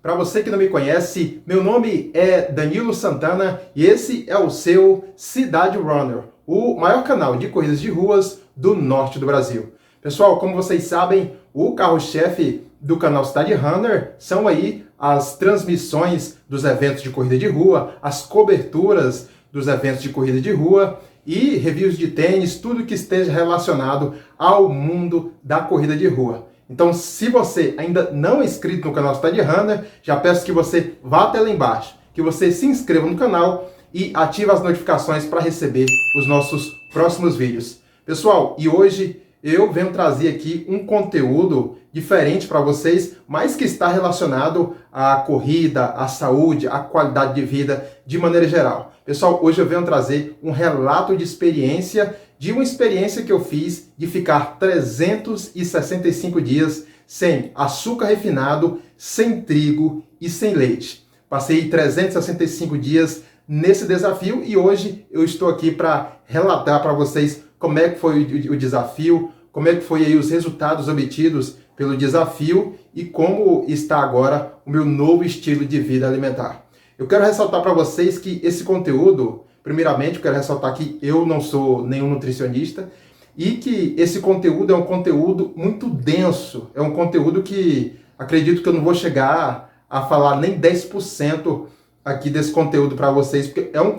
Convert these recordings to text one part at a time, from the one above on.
Para você que não me conhece, meu nome é Danilo Santana e esse é o seu Cidade Runner, o maior canal de corridas de ruas do norte do Brasil. Pessoal, como vocês sabem, o carro-chefe do canal Cidade Runner são aí as transmissões dos eventos de corrida de rua, as coberturas dos eventos de corrida de rua e reviews de tênis, tudo que esteja relacionado ao mundo da corrida de rua. Então, se você ainda não é inscrito no canal Cidade Runner, já peço que você vá até lá embaixo, que você se inscreva no canal e ative as notificações para receber os nossos próximos vídeos. Pessoal, e hoje eu venho trazer aqui um conteúdo diferente para vocês, mas que está relacionado à corrida, à saúde, à qualidade de vida de maneira geral. Pessoal, hoje eu venho trazer um relato de experiência, de uma experiência que eu fiz de ficar 365 dias sem açúcar refinado, sem trigo e sem leite. Passei 365 dias nesse desafio e hoje eu estou aqui para relatar para vocês como é que foi o desafio, como é que foi aí os resultados obtidos pelo desafio e como está agora o meu novo estilo de vida alimentar. Eu quero ressaltar para vocês que esse conteúdo, primeiramente, eu quero ressaltar que eu não sou nenhum nutricionista e que esse conteúdo é um conteúdo muito denso, é um conteúdo que acredito que eu não vou chegar a falar nem 10% aqui desse conteúdo para vocês, porque é um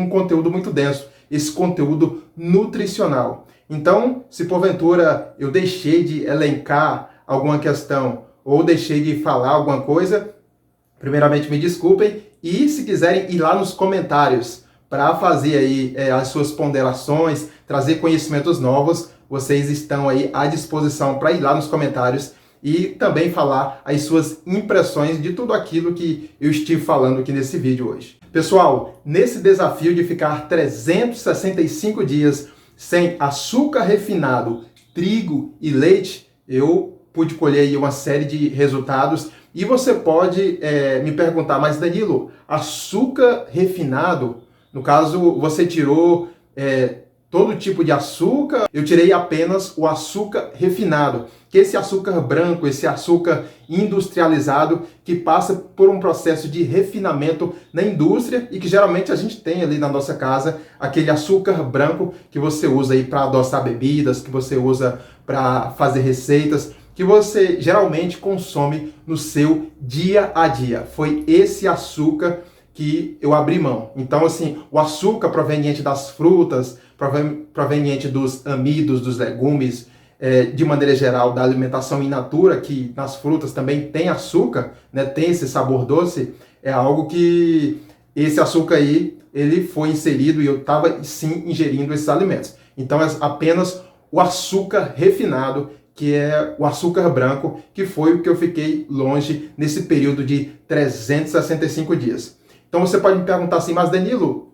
conteúdo muito denso, esse conteúdo nutricional. Então, se porventura eu deixei de elencar alguma questão ou deixei de falar alguma coisa, primeiramente me desculpem e se quiserem ir lá nos comentários para fazer aí as suas ponderações, trazer conhecimentos novos, vocês estão aí à disposição para ir lá nos comentários e também falar as suas impressões de tudo aquilo que eu estive falando aqui nesse vídeo hoje. Pessoal, nesse desafio de ficar 365 dias sem açúcar refinado, trigo e leite, eu pude colher aí uma série de resultados. E você pode me perguntar, mas Danilo, açúcar refinado, no caso você tirou todo tipo de açúcar, eu tirei apenas o açúcar refinado, que é esse açúcar branco, esse açúcar industrializado que passa por um processo de refinamento na indústria e que geralmente a gente tem ali na nossa casa, aquele açúcar branco que você usa aí para adoçar bebidas, que você usa para fazer receitas, que você geralmente consome no seu dia a dia. Foi esse açúcar que eu abri mão. Então, assim, o açúcar proveniente das frutas, proveniente dos amidos, dos legumes, de maneira geral, da alimentação in natura, que nas frutas também tem açúcar, né, tem esse sabor doce, é algo que esse açúcar aí, ele foi inserido e eu estava sim ingerindo esses alimentos. Então, é apenas o açúcar refinado, que é o açúcar branco, que foi o que eu fiquei longe nesse período de 365 dias. Então você pode me perguntar assim, mas Danilo,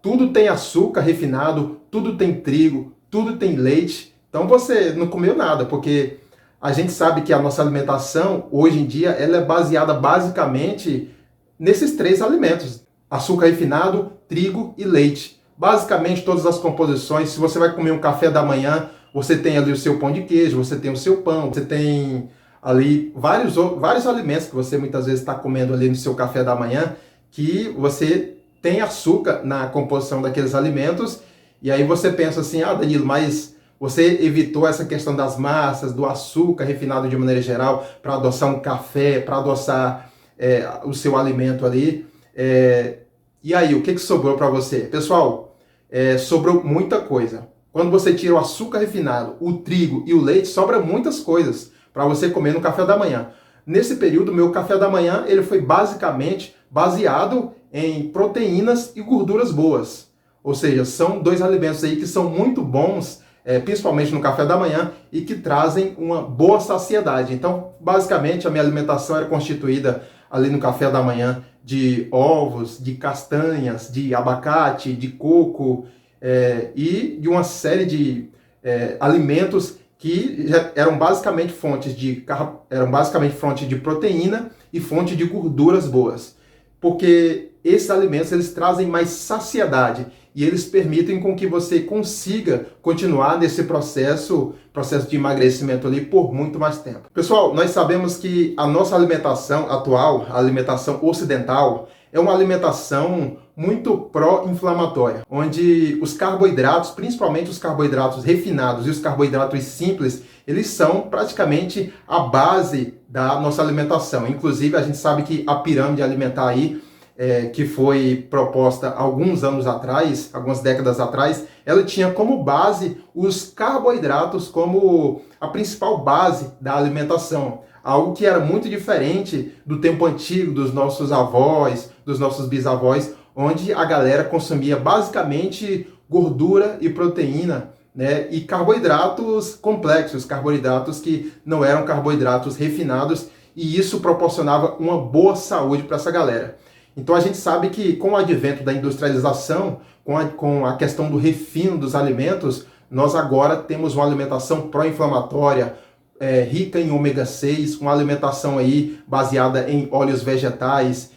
tudo tem açúcar refinado, tudo tem trigo, tudo tem leite, então você não comeu nada, porque a gente sabe que a nossa alimentação, hoje em dia, ela é baseada basicamente nesses três alimentos, açúcar refinado, trigo e leite. Basicamente todas as composições, se você vai comer um café da manhã, você tem ali o seu pão de queijo, você tem o seu pão, você tem ali vários alimentos que você muitas vezes está comendo ali no seu café da manhã, que você tem açúcar na composição daqueles alimentos, e aí você pensa assim, ah Danilo, mas você evitou essa questão das massas, do açúcar refinado de maneira geral, para adoçar um café, para adoçar o seu alimento ali, e aí, o que sobrou para você? Pessoal, sobrou muita coisa. Quando você tira o açúcar refinado, o trigo e o leite, sobra muitas coisas para você comer no café da manhã. Nesse período, meu café da manhã ele foi basicamente baseado em proteínas e gorduras boas. Ou seja, são dois alimentos aí que são muito bons, principalmente no café da manhã, e que trazem uma boa saciedade. Então, basicamente, a minha alimentação era constituída ali no café da manhã de ovos, de castanhas, de abacate, de coco, e de uma série de alimentos que eram basicamente fonte de proteína e fonte de gorduras boas. porque esses alimentos eles trazem mais saciedade e eles permitem com que você consiga continuar nesse processo de emagrecimento ali por muito mais tempo. Pessoal, nós sabemos que a nossa alimentação atual, a alimentação ocidental, é uma alimentação muito pró-inflamatória, onde os carboidratos, principalmente os carboidratos refinados e os carboidratos simples, eles são praticamente a base da nossa alimentação. Inclusive, a gente sabe que a pirâmide alimentar aí, que foi proposta alguns anos atrás, algumas décadas atrás, ela tinha como base os carboidratos como a principal base da alimentação. Algo que era muito diferente do tempo antigo, dos nossos avós, dos nossos bisavós, onde a galera consumia basicamente gordura e proteína, né? E carboidratos complexos, carboidratos que não eram carboidratos refinados, e isso proporcionava uma boa saúde para essa galera. Então a gente sabe que com o advento da industrialização, com a questão do refino dos alimentos, nós agora temos uma alimentação pró-inflamatória, rica em ômega 6, uma alimentação aí baseada em óleos vegetais,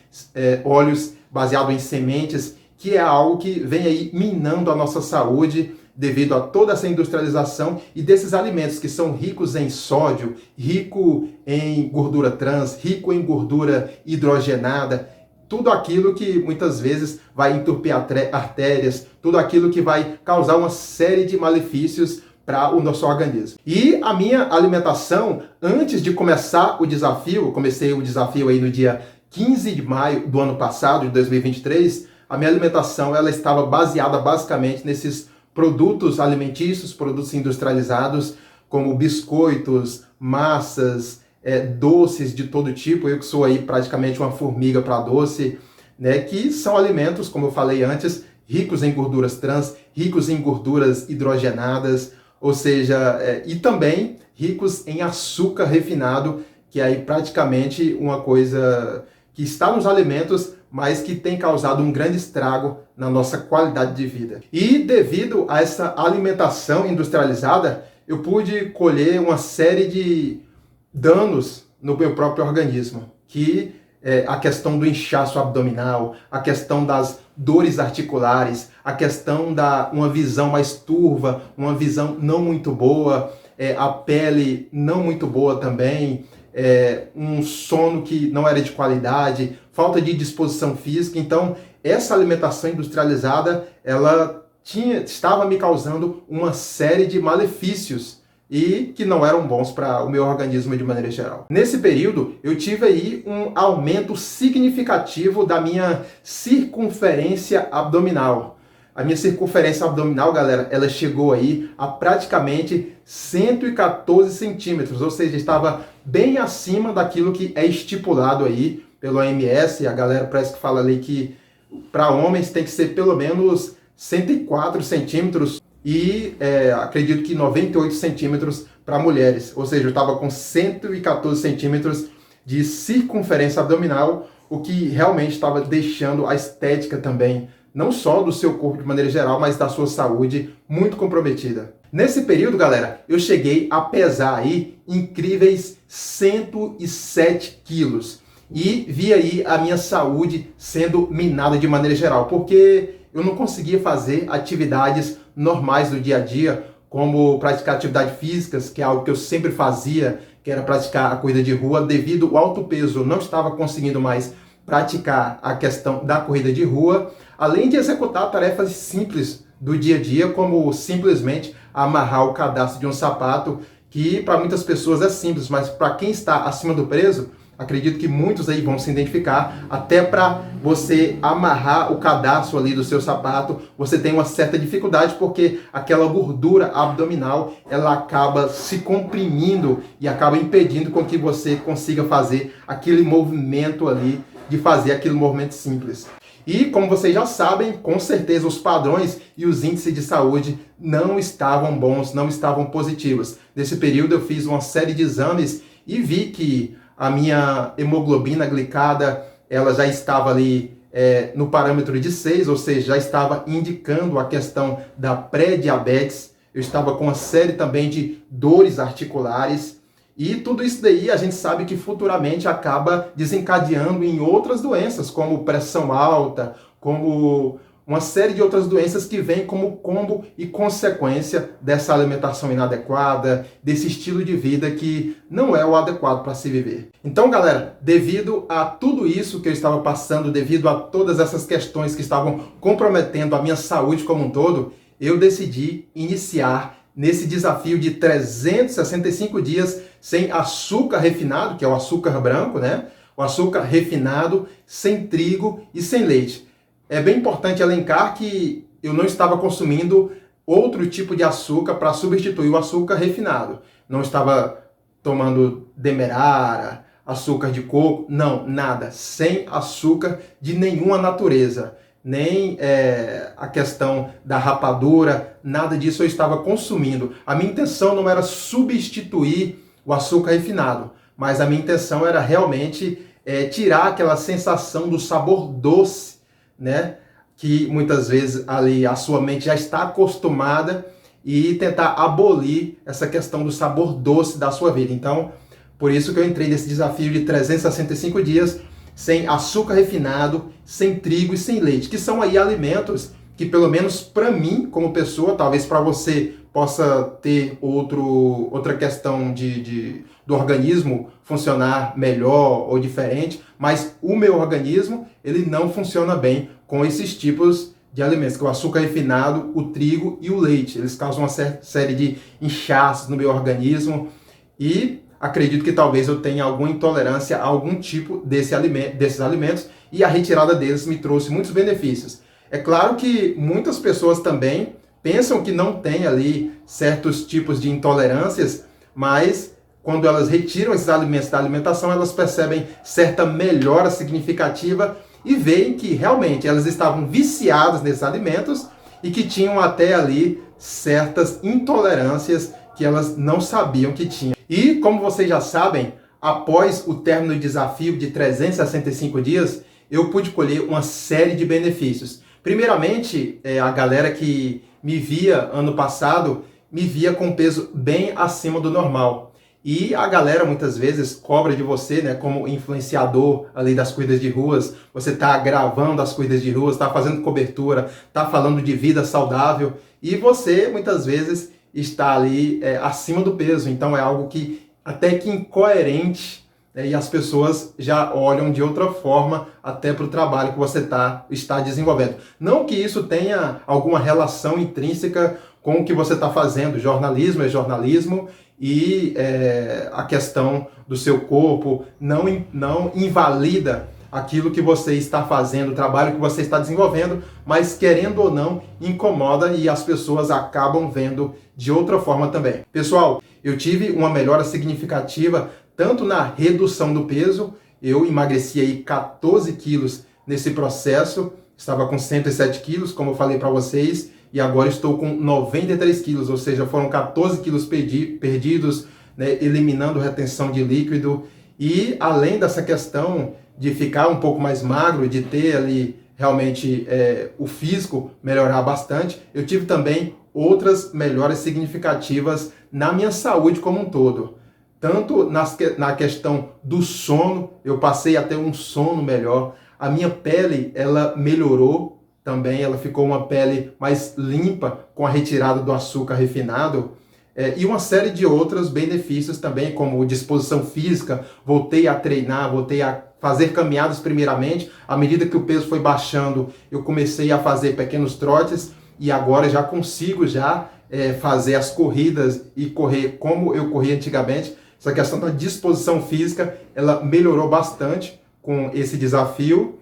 óleos baseados em sementes, que é algo que vem aí minando a nossa saúde devido a toda essa industrialização e desses alimentos que são ricos em sódio, rico em gordura trans, rico em gordura hidrogenada, tudo aquilo que muitas vezes vai entupir artérias, tudo aquilo que vai causar uma série de malefícios para o nosso organismo. E a minha alimentação, antes de começar o desafio, eu comecei o desafio aí no dia 15 de maio do ano passado, de 2023, a minha alimentação ela estava baseada basicamente nesses produtos alimentícios, produtos industrializados, como biscoitos, massas, doces de todo tipo. Eu que sou aí praticamente uma formiga para doce, né? Que são alimentos, como eu falei antes, ricos em gorduras trans, ricos em gorduras hidrogenadas, ou seja, e também ricos em açúcar refinado, que é aí praticamente uma coisa que está nos alimentos, mas que tem causado um grande estrago na nossa qualidade de vida. E devido a essa alimentação industrializada, eu pude colher uma série de danos no meu próprio organismo, que a questão do inchaço abdominal, a questão das dores articulares, a questão da uma visão mais turva, uma visão não muito boa, a pele não muito boa também, um sono que não era de qualidade, falta de disposição física. Então, essa alimentação industrializada, ela estava me causando uma série de malefícios e que não eram bons para o meu organismo de maneira geral. Nesse período, eu tive aí um aumento significativo da minha circunferência abdominal. A minha circunferência abdominal, galera, ela chegou aí a praticamente 114 centímetros, ou seja, estava bem acima daquilo que é estipulado aí pelo OMS. A galera parece que fala ali que para homens tem que ser pelo menos 104 centímetros e acredito que 98 centímetros para mulheres. Ou seja, eu estava com 114 centímetros de circunferência abdominal, o que realmente estava deixando a estética também, não só do seu corpo de maneira geral, mas da sua saúde muito comprometida. Nesse período, galera, eu cheguei a pesar aí incríveis 107 quilos. E vi aí a minha saúde sendo minada de maneira geral, porque eu não conseguia fazer atividades normais do dia a dia, como praticar atividades físicas, que é algo que eu sempre fazia, que era praticar a corrida de rua. Devido ao alto peso, eu não estava conseguindo mais praticar a questão da corrida de rua, além de executar tarefas simples do dia a dia, como simplesmente amarrar o cadastro de um sapato, que para muitas pessoas é simples, mas para quem está acima do peso, acredito que muitos aí vão se identificar, até para você amarrar o cadastro ali do seu sapato, você tem uma certa dificuldade, porque aquela gordura abdominal, ela acaba se comprimindo e acaba impedindo com que você consiga fazer aquele movimento ali, de fazer aquele movimento simples. E como vocês já sabem, com certeza os padrões e os índices de saúde não estavam bons, não estavam positivos. Nesse período eu fiz uma série de exames e vi que a minha hemoglobina glicada, ela já estava ali no parâmetro de 6, ou seja, já estava indicando a questão da pré-diabetes. Eu estava com uma série também de dores articulares E tudo isso daí a gente sabe que futuramente acaba desencadeando em outras doenças, como pressão alta, como uma série de outras doenças que vêm como combo e consequência dessa alimentação inadequada, desse estilo de vida que não é o adequado para se viver. Então, galera, devido a tudo isso que eu estava passando, devido a todas essas questões que estavam comprometendo a minha saúde como um todo, eu decidi iniciar nesse desafio de 365 dias sem açúcar refinado, que é o açúcar branco, né? O açúcar refinado, sem trigo e sem leite. É bem importante elencar que eu não estava consumindo outro tipo de açúcar para substituir o açúcar refinado. Não estava tomando demerara, açúcar de coco, não, nada. Sem açúcar de nenhuma natureza. Nem a questão da rapadura, nada disso eu estava consumindo. A minha intenção não era substituir o açúcar refinado, mas a minha intenção era realmente tirar aquela sensação do sabor doce, né? Que muitas vezes ali a sua mente já está acostumada, e tentar abolir essa questão do sabor doce da sua vida. Então, por isso que eu entrei nesse desafio de 365 dias sem açúcar refinado, sem trigo e sem leite, que são aí alimentos que, pelo menos para mim, como pessoa, talvez para você possa ter outra questão do organismo funcionar melhor ou diferente, mas o meu organismo, ele não funciona bem com esses tipos de alimentos, que é o açúcar refinado, o trigo e o leite. Eles causam uma série de inchaços no meu organismo, e acredito que talvez eu tenha alguma intolerância a algum tipo desses alimentos, e a retirada deles me trouxe muitos benefícios. É claro que muitas pessoas também pensam que não tem ali certos tipos de intolerâncias, mas quando elas retiram esses alimentos da alimentação, elas percebem certa melhora significativa e veem que realmente elas estavam viciadas nesses alimentos e que tinham até ali certas intolerâncias que elas não sabiam que tinham. E, como vocês já sabem, após o término do desafio de 365 dias, eu pude colher uma série de benefícios. Primeiramente, a galera que me via ano passado, me via com peso bem acima do normal. E a galera muitas vezes cobra de você, né, como influenciador ali das corridas de ruas. Você está gravando as corridas de ruas, está fazendo cobertura, está falando de vida saudável, e você muitas vezes está ali acima do peso. Então é algo que até que incoerente, e as pessoas já olham de outra forma até para o trabalho que você está desenvolvendo. Não que isso tenha alguma relação intrínseca com o que você está fazendo. Jornalismo é jornalismo, e a questão do seu corpo não invalida aquilo que você está fazendo, o trabalho que você está desenvolvendo, mas querendo ou não, incomoda, e as pessoas acabam vendo de outra forma também. Pessoal, eu tive uma melhora significativa tanto na redução do peso. Eu emagreci aí 14 quilos nesse processo, estava com 107 quilos, como eu falei para vocês, e agora estou com 93 quilos, ou seja, foram 14 quilos perdidos, né, eliminando retenção de líquido. E além dessa questão de ficar um pouco mais magro, de ter ali realmente o físico melhorar bastante, eu tive também outras melhoras significativas na minha saúde como um todo. Tanto na questão do sono, eu passei a ter um sono melhor. A minha pele, ela melhorou também, ela ficou uma pele mais limpa com a retirada do açúcar refinado. E uma série de outros benefícios também, como disposição física. Voltei a treinar, voltei a fazer caminhadas primeiramente. À medida que o peso foi baixando, eu comecei a fazer pequenos trotes, e agora já consigo fazer as corridas e correr como eu corria antigamente. Essa questão da disposição física, ela melhorou bastante com esse desafio.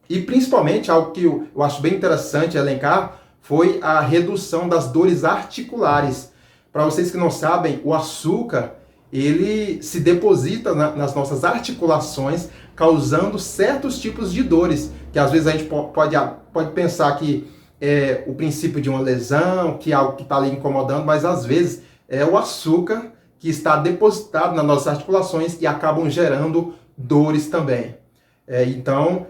E principalmente, algo que eu acho bem interessante elencar, foi a redução das dores articulares. Para vocês que não sabem, o açúcar, ele se deposita nas nossas articulações, causando certos tipos de dores, que às vezes a gente pode pensar que é o princípio de uma lesão, que é algo que está ali incomodando, mas às vezes é o açúcar que está depositado nas nossas articulações e acabam gerando dores também. Então,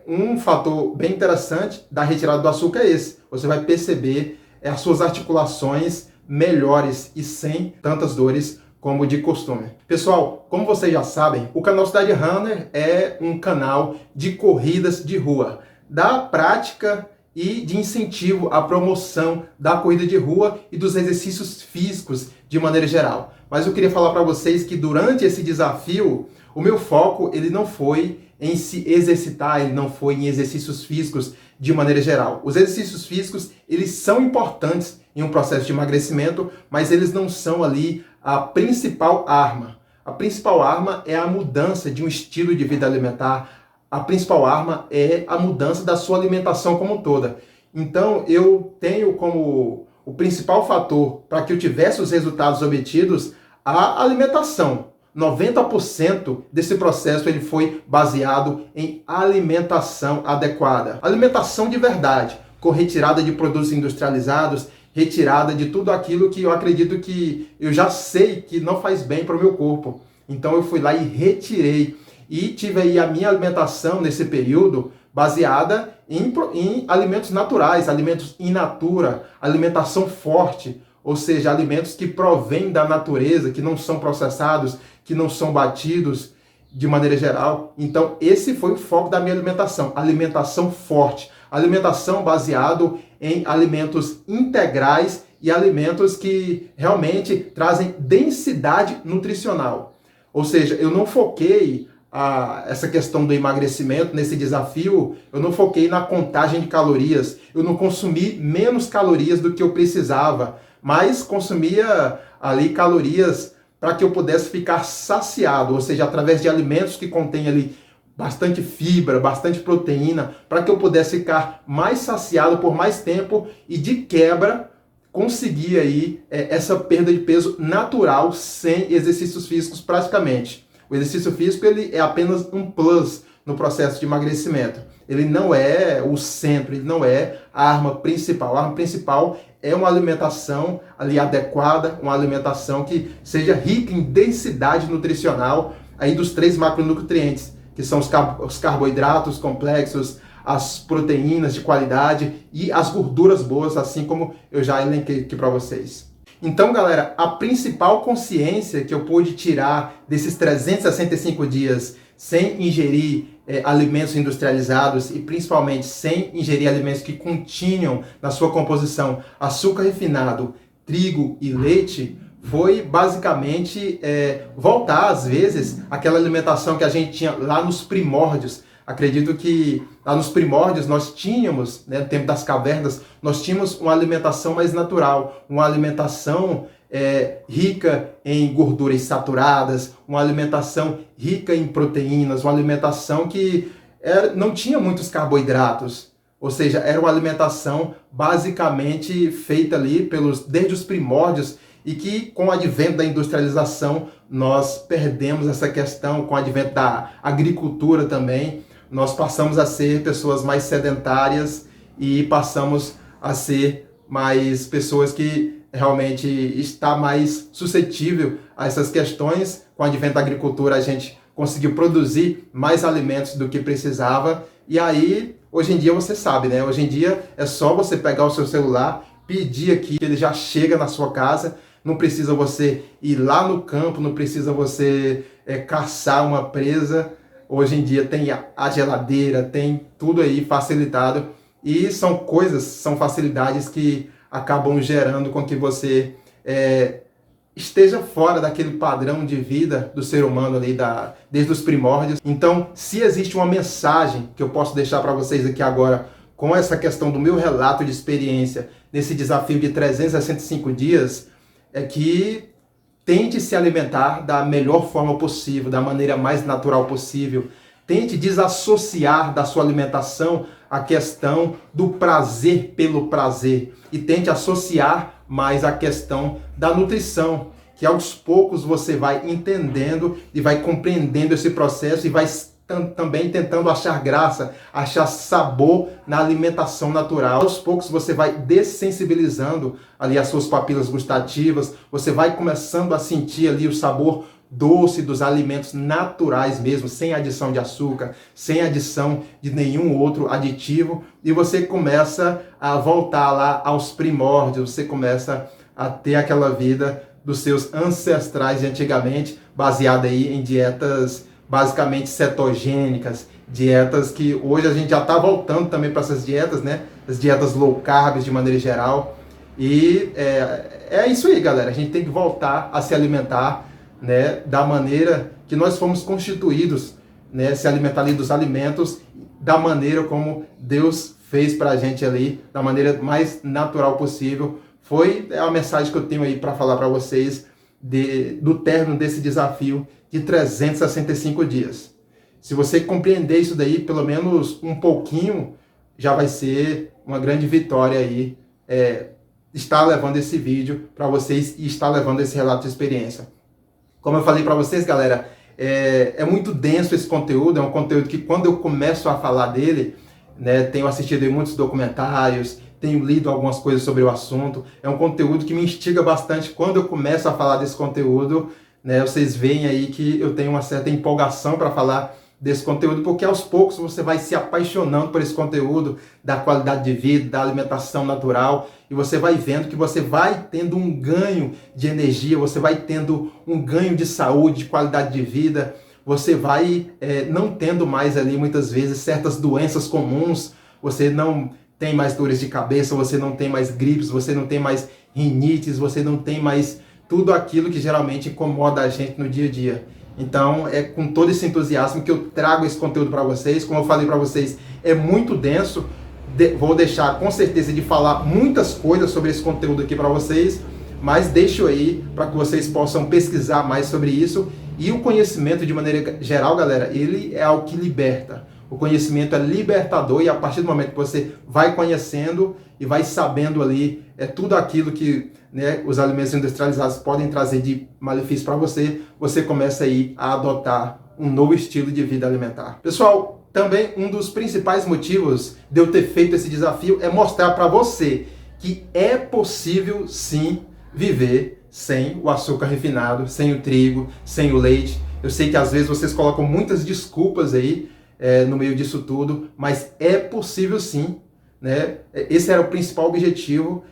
um fator bem interessante da retirada do açúcar é esse. Você vai perceber as suas articulações melhores e sem tantas dores como de costume. Pessoal, como vocês já sabem, o canal Cidade Runner é um canal de corridas de rua, da prática e de incentivo à promoção da corrida de rua e dos exercícios físicos de maneira geral. Mas eu queria falar para vocês que durante esse desafio, o meu foco ele não foi em se exercitar, ele não foi em exercícios físicos de maneira geral. Os exercícios físicos, eles são importantes em um processo de emagrecimento, mas eles não são ali a principal arma. A principal arma é a mudança de um estilo de vida alimentar. A principal arma é a mudança da sua alimentação como toda. Então, eu tenho como o principal fator para que eu tivesse os resultados obtidos a alimentação. 90% desse processo ele foi baseado em alimentação adequada. Alimentação de verdade, com retirada de produtos industrializados, retirada de tudo aquilo que eu acredito que eu já sei que não faz bem para o meu corpo. Então eu fui lá e retirei. E tive aí a minha alimentação nesse período baseada em alimentos naturais, alimentos in natura, alimentação forte, ou seja, alimentos que provêm da natureza, que não são processados, que não são batidos de maneira geral. Então esse foi o foco da minha alimentação, alimentação forte, alimentação baseado em alimentos integrais e alimentos que realmente trazem densidade nutricional. Ou seja, eu não foquei essa questão do emagrecimento, nesse desafio, eu não foquei na contagem de calorias, eu não consumi menos calorias do que eu precisava, mas consumia ali calorias para que eu pudesse ficar saciado, ou seja, através de alimentos que contêm ali bastante fibra, bastante proteína, para que eu pudesse ficar mais saciado por mais tempo e de quebra conseguir aí essa perda de peso natural sem exercícios físicos praticamente. O exercício físico ele é apenas um plus no processo de emagrecimento. Ele não é o centro, ele não é a arma principal. A arma principal é uma alimentação ali adequada, uma alimentação que seja rica em densidade nutricional aí dos 3 macronutrientes, que são os carboidratos complexos, as proteínas de qualidade e as gorduras boas, assim como eu já elenquei aqui para vocês. Então, galera, a principal consciência que eu pude tirar desses 365 dias sem ingerir alimentos industrializados e principalmente sem ingerir alimentos que continham na sua composição açúcar refinado, trigo e leite, foi basicamente voltar, às vezes, àquela alimentação que a gente tinha lá nos primórdios. Acredito que lá nos primórdios nós tínhamos, no tempo das cavernas, nós tínhamos uma alimentação mais natural, uma alimentação rica em gorduras saturadas, uma alimentação rica em proteínas, uma alimentação que não tinha muitos carboidratos. Ou seja, era uma alimentação basicamente feita ali desde os primórdios e que com o advento da industrialização nós perdemos essa questão, com o advento da agricultura também. Nós passamos a ser pessoas mais sedentárias e passamos a ser mais pessoas que realmente está mais suscetível a essas questões. Com o advento da agricultura, a gente conseguiu produzir mais alimentos do que precisava. E aí, hoje em dia, você sabe, né? Hoje em dia é só você pegar o seu celular, pedir aqui, ele já chega na sua casa. Não precisa você ir lá no campo, não precisa você caçar uma presa. Hoje em dia tem a geladeira, tem tudo aí facilitado. E são coisas, são facilidades que acabam gerando com que você esteja fora daquele padrão de vida do ser humano ali desde os primórdios. Então, se existe uma mensagem que eu posso deixar para vocês aqui agora com essa questão do meu relato de experiência nesse desafio de 365 dias, é que tente se alimentar da melhor forma possível, da maneira mais natural possível. Tente desassociar da sua alimentação a questão do prazer pelo prazer e tente associar mais a questão da nutrição, que aos poucos você vai entendendo e vai compreendendo esse processo e vai também tentando achar graça, achar sabor na alimentação natural. Aos poucos você vai dessensibilizando ali as suas papilas gustativas, você vai começando a sentir ali o sabor doce dos alimentos naturais mesmo, sem adição de açúcar, sem adição de nenhum outro aditivo, e você começa a voltar lá aos primórdios, você começa a ter aquela vida dos seus ancestrais de antigamente, baseada aí em dietas basicamente cetogênicas, dietas que hoje a gente já está voltando também para essas dietas, né? As dietas low carb de maneira geral. E é isso aí, galera. A gente tem que voltar a se alimentar, né, da maneira que nós fomos constituídos, né? Se alimentar ali dos alimentos da maneira como Deus fez para a gente ali, da maneira mais natural possível. Foi a mensagem que eu tenho aí para falar para vocês do término desse desafio de 365 dias. Se você compreender isso daí, pelo menos um pouquinho, já vai ser uma grande vitória aí, estar levando esse vídeo para vocês e estar levando esse relato de experiência. Como eu falei para vocês, galera, é muito denso esse conteúdo, é um conteúdo que quando eu começo a falar dele, né, tenho assistido em muitos documentários, tenho lido algumas coisas sobre o assunto, é um conteúdo que me instiga bastante quando eu começo a falar desse conteúdo, né, vocês veem aí que eu tenho uma certa empolgação para falar desse conteúdo, porque aos poucos você vai se apaixonando por esse conteúdo, da qualidade de vida, da alimentação natural, e você vai vendo que você vai tendo um ganho de energia, você vai tendo um ganho de saúde, de qualidade de vida, você vai não tendo mais ali muitas vezes certas doenças comuns, você não tem mais dores de cabeça, você não tem mais gripes, você não tem mais rinites, você não tem mais tudo aquilo que geralmente incomoda a gente no dia a dia. Então, é com todo esse entusiasmo que eu trago esse conteúdo para vocês. Como eu falei para vocês, é muito denso. Vou deixar com certeza de falar muitas coisas sobre esse conteúdo aqui para vocês, mas deixo aí para que vocês possam pesquisar mais sobre isso. E o conhecimento, de maneira geral, galera, ele é algo que liberta. O conhecimento é libertador, e a partir do momento que você vai conhecendo e vai sabendo ali tudo aquilo que, né, os alimentos industrializados podem trazer de malefício para você, você começa aí a adotar um novo estilo de vida alimentar. Pessoal, também um dos principais motivos de eu ter feito esse desafio é mostrar para você que é possível sim viver sem o açúcar refinado, sem o trigo, sem o leite. Eu sei que às vezes vocês colocam muitas desculpas aí no meio disso tudo, mas é possível sim, né? Esse era o principal objetivo,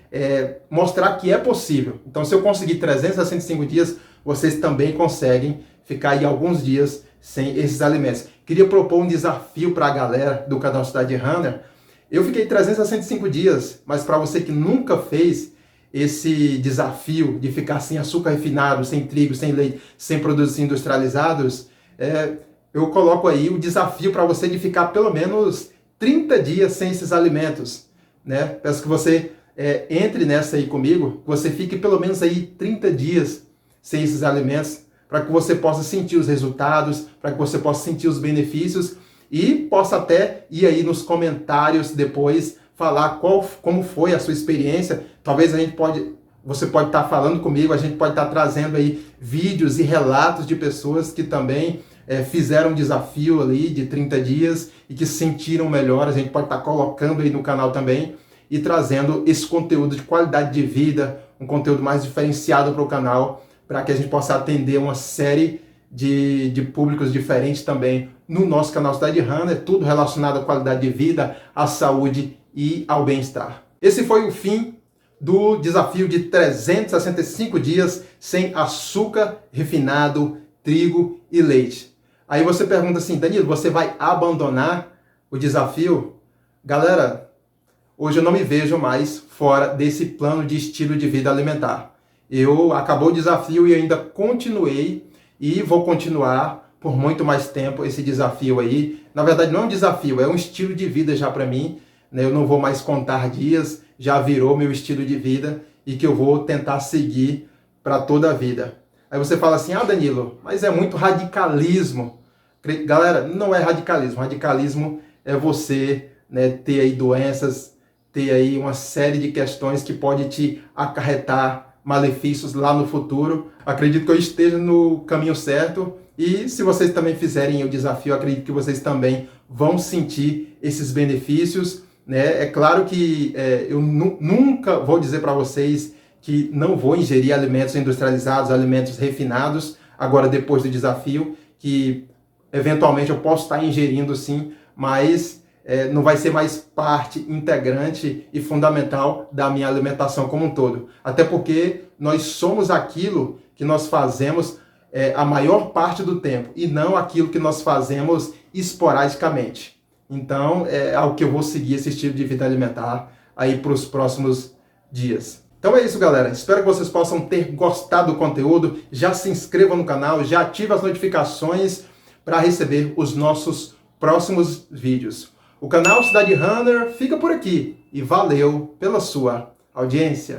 mostrar que é possível. Então, se eu conseguir 365 dias, vocês também conseguem ficar aí alguns dias sem esses alimentos. Queria propor um desafio para a galera do canal Cidade Runner. Eu fiquei 365 dias, mas para você que nunca fez esse desafio de ficar sem açúcar refinado, sem trigo, sem leite, sem produtos industrializados, eu coloco aí o desafio para você de ficar pelo menos 30 dias sem esses alimentos, né? Peço que você entre nessa aí comigo, que você fique pelo menos aí 30 dias sem esses alimentos, para que você possa sentir os resultados, para que você possa sentir os benefícios e possa até ir aí nos comentários depois falar como foi a sua experiência. Talvez você pode estar falando comigo, a gente pode estar trazendo aí vídeos e relatos de pessoas que também fizeram um desafio ali de 30 dias e que se sentiram melhor. A gente pode estar colocando aí no canal também e trazendo esse conteúdo de qualidade de vida, um conteúdo mais diferenciado para o canal, para que a gente possa atender uma série de públicos diferentes também no nosso canal Cidade Runner, tudo relacionado à qualidade de vida, à saúde e ao bem-estar. Esse foi o fim do desafio de 365 dias sem açúcar refinado, trigo e leite. Aí você pergunta assim, Danilo, você vai abandonar o desafio? Galera, hoje eu não me vejo mais fora desse plano de estilo de vida alimentar. Acabou o desafio e ainda continuei e vou continuar por muito mais tempo esse desafio aí. Na verdade não é um desafio, é um estilo de vida já para mim, né? Eu não vou mais contar dias, já virou meu estilo de vida e que eu vou tentar seguir para toda a vida. Aí você fala assim, Danilo, mas é muito radicalismo. Galera, não é radicalismo. Radicalismo é você, né, ter aí doenças, ter aí uma série de questões que pode te acarretar malefícios lá no futuro. Acredito que eu esteja no caminho certo e se vocês também fizerem o desafio, acredito que vocês também vão sentir esses benefícios, né? É claro que eu nunca vou dizer para vocês que não vou ingerir alimentos industrializados, alimentos refinados, agora depois do desafio, que eventualmente eu posso estar ingerindo sim, mas não vai ser mais parte integrante e fundamental da minha alimentação como um todo. Até porque nós somos aquilo que nós fazemos a maior parte do tempo e não aquilo que nós fazemos esporadicamente. Então, é algo que eu vou seguir esse estilo de vida alimentar aí para os próximos dias. Então é isso, galera. Espero que vocês possam ter gostado do conteúdo. Já se inscrevam no canal, já ative as notificações para receber os nossos próximos vídeos. O canal Cidade Runner fica por aqui e valeu pela sua audiência.